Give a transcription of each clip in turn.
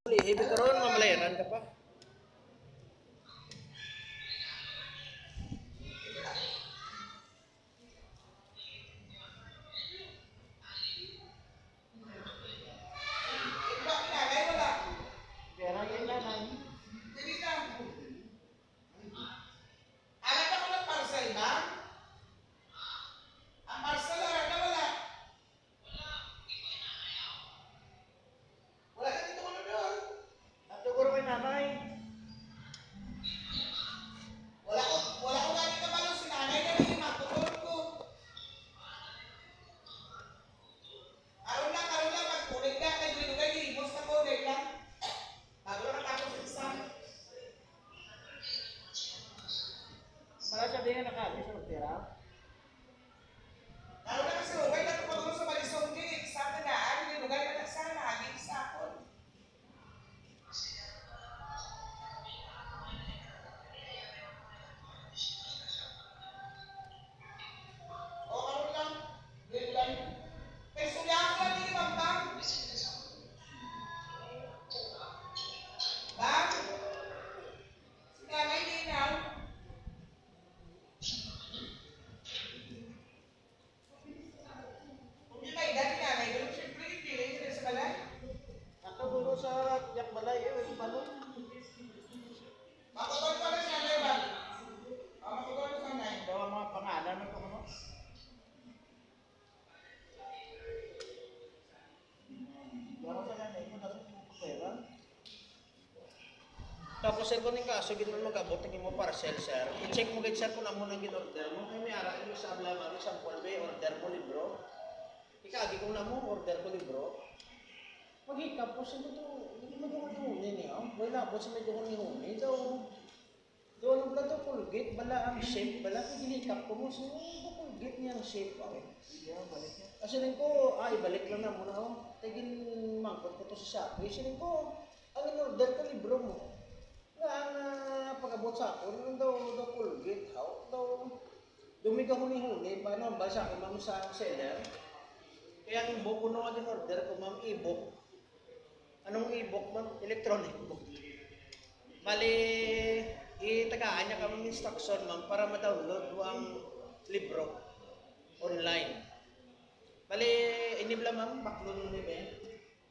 Heavy karon mamalayaran ka pa. Pera yan lang. Anak ako ng parcel ba? Ang parcel na wala. Wala ka dito ko doon. At siguro may nanay. Wala ko galing ka ba si nanay na hindi matutulog ko. Karoon lang, magkulig ka, kay Duinugay, himos na kulig lang. Bago lang natapos sa isa. Para sabihin nakaalis sa pera. Karoon lang kasi Rugay, natupagulong sa Balisong Gate. Sa akin na, Duinugay na nagsana, haging sa akon. O, karoon lang. Duinugay. Kay Sulyang lang, hindi bang bang? Bang? Si nanay Ninaw. Kung yun ay dati nanay, pero siyempre ipiling nila sa balay. At siguro sa yak balay yung balon. Makutol pa rin si nanay ba? Makutol pa si nanay. Daw ang mga pangalan ng ano. Wala sa nanay mo dapat yung pera. Tapos sir, kung yung kaso, gano'n mag-abot, tingin mo parcel, sir. I-check mo kayo, sir, kung ano nang ginorder mo. Kaya may arakin mo sa ablaman, sa polve, order mo libro. Ikagi kung na mo, order ko libro. Maghikap po sa ito, hindi mo doon ihunin niya. Wala po sa medyo kong ihunin. So, doon lang ito, Colgate, bala ang shape, bala kung ginikap ko mo, so, Colgate niya ang shape. Kasi rin ko, ibalik lang na muna ako. Tigin mangkot ko to sa Shopee. Kasi ko, ang in-order ko libro mo. Ang pag-abot sa ako, nung daw Colgate, how? Daw, dumi ka huni-huni, paano ang basa ko, ma'am, sa seller? Kaya ang e-book ko nung in-order ko, ma'am, e-book. Anong e-book, ma'am? Electronic book. Bali, itagaan niya kami instruction, ma'am, para ma-download mo ang libro online. Bali, inibla, ma'am, baklo nung nibe.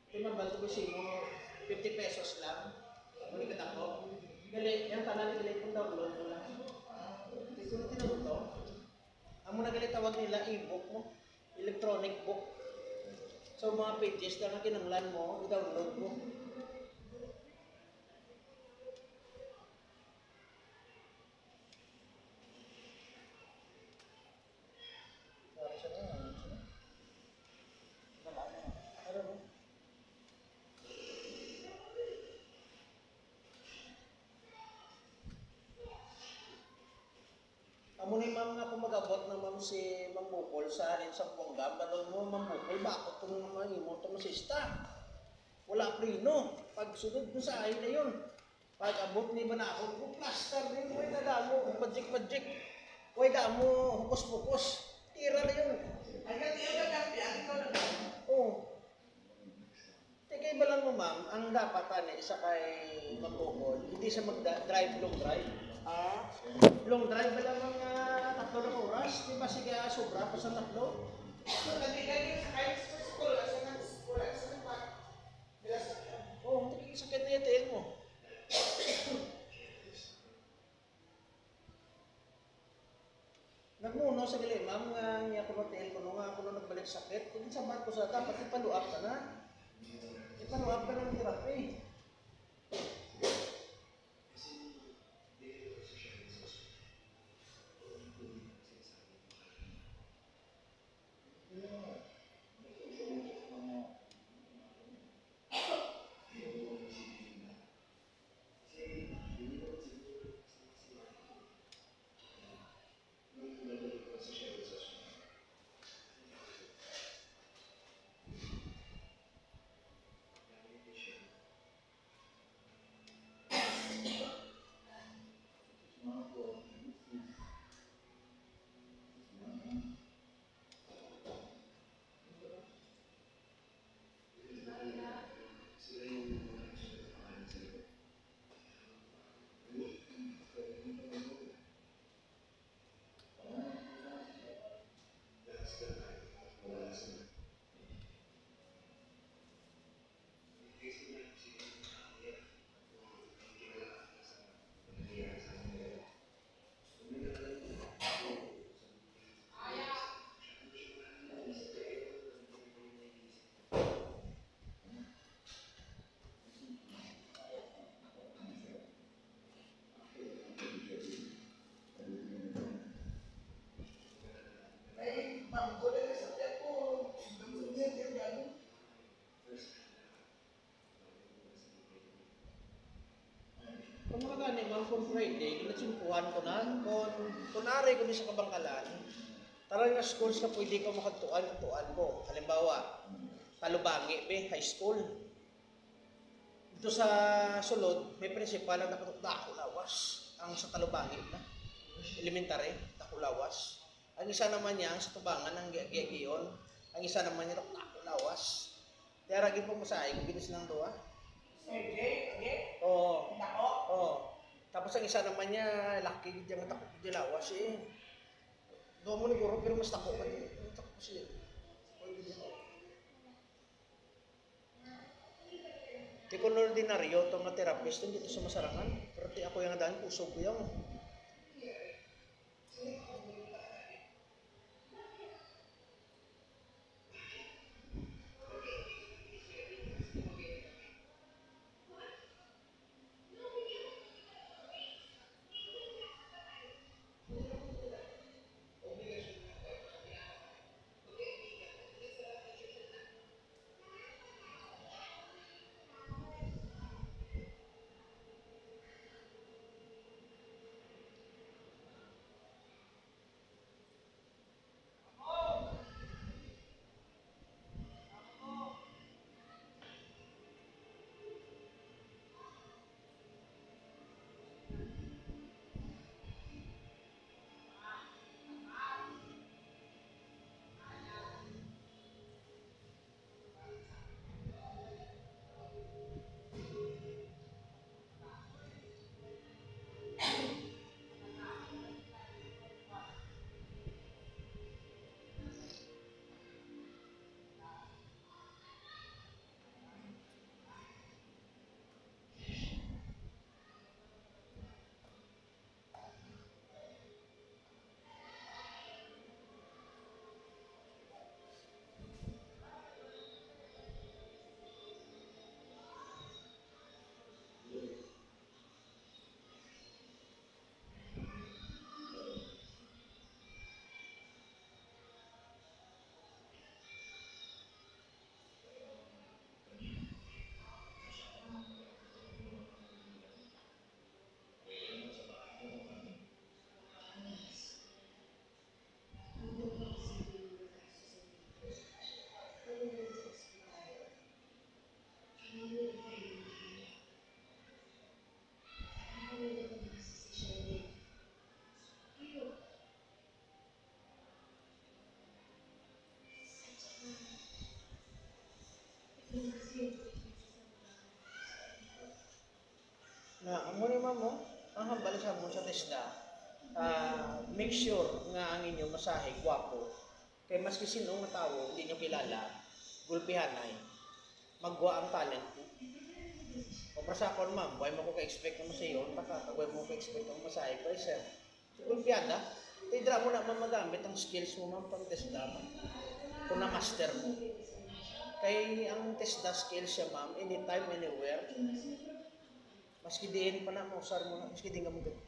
Ito, ma'am, balto ko mo 50 pesos lang. Muli ka tako. Gali, yung tanan nila kung download mo lang. Ito na tinawag to. Ang muna gali tawag nila e-book mo. Electronic book. So mga pages lang ang kinanglan mo, i-download mo. Amo ni ma'am nga kung mag-abot na ma'am si Ma'am Bukol sa alin sa Buanga, balon mo Ma'am Bukol, bakit itong mga imo itong masista? Wala prino. Pag sunod mo sa ahin na yun. Pag abot ni Banakon ko, plaster din, huwag na damo, padjik-padjik. Huwag damo, hukos-hukos. Tira na yun. Hanggang tiyo ka ikaw na lang. Oo. Tigay ba lang mo ma'am, ang dapat isa kay Ma'am Bukol, hindi siya mag-drive long drive. Long drive ba lang mga 3 na oras? Di ba sige sobra pa sa 3? Nagigay sa kahit sa school, sa nagpa. Oo, hindi sakit na yung mo. Nagmuno sa gali, ma'am, nga niya ko na ko nga ako na nagbalik sakit. Kung sa barko sa dapat ipaluap ka na. Ipaluap ka ng therapy. Kung makagani ma'am, for Friday, kinatsimpuhan ko na, kung nari ko di sa kabangkalan, tarang nga schools na pwede ko makatuan ko. Halimbawa, Talubangi, high school. Dito sa sulod, may principal na nakulawas. Ang sa Talubangi na. Elementary, nakulawas. Ang isa naman niya, ang sa Tubangan, ang giyon. Ang isa naman niya, nakulawas. Kaya ragin po masahe, kung ginis lang doon. Oo. Oo. Tapos ang isa naman niya, laki dyan ang takot dyan lawas eh. Doon mo naguro, pero mas takot ka din. Takot siya. Di ko ordinaryo, itong mga therapist, dito sa Masarangan. Pero ako yung nadaan, puso ko yung. Na amo ni mamo, ang hambal sa mo sa TESDA. Make sure nga ang inyo masahe gwapo. Kay maski sino nga tawo hindi nyo kilala, gulpihanay. Magwa ang talent mo. O para sa akon ma'am, buhay mo ko ka-expect na sa iyo, buhay mo ko ka-expect na masahe ko sir. Gulpihana, tidra mo na magamit ang skills mo ma'am pang TESDA ma'am. Kung na-master mo. Kay ang TESDA skills siya ma'am, anytime, anywhere. Maski diin pa na, mausar mo na, maski di nga mo dito.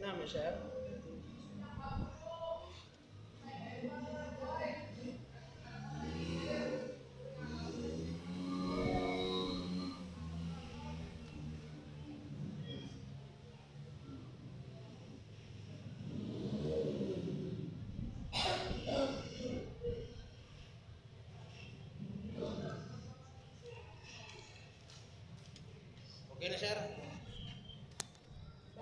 Namin sir. Okay na, sir?